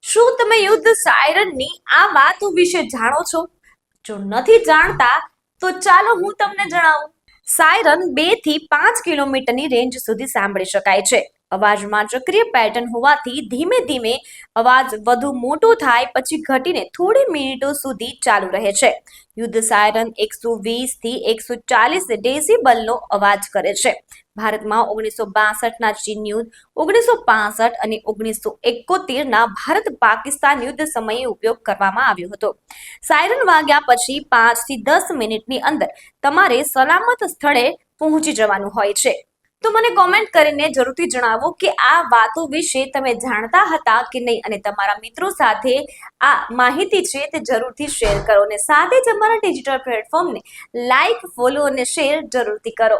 શું તમે યુદ્ધ સાયરનની આ વાતો વિશે જાણો છો? જો નથી જાણતા તો ચાલો હું તમને જણાવું. સાયરન 2 થી 5 કિલોમીટરની રેન્જ સુધી સાંભળી શકાય છે. અવાજમાં ચક્રીય પેટર્ન હોવાથી ધીમે ધીમે અવાજ વધુ મોટો થાય પછી ઘટીને થોડી મિનિટો સુધી ચાલુ રહે છે. યુદ્ધ સાયરન 120 થી 140 ડેસિબલનો અવાજ કરે છે. ભારતમાં 1962ના ચીન યુદ્ધ, 1965 અને 1971ના ભારત પાકિસ્તાન યુદ્ધ સમયે ઉપયોગ કરવામાં આવ્યો હતો. સાયરન વાગ્યા પછી 5 થી 10 મિનિટની અંદર તમારે સલામત સ્થળે પહોંચી જવાનું હોય છે. તો મને કોમેન્ટ કરીને જરૂરથી જણાવો કે આ વાતો વિશે તમે જાણતા હતા કે નહીં, અને તમારા મિત્રો સાથે આ માહિતી છે તે જરૂરથી શેર કરો, અને સાથે જ અમારા ડિજિટલ પ્લેટફોર્મને લાઈક, ફોલો અને શેર જરૂરથી કરો.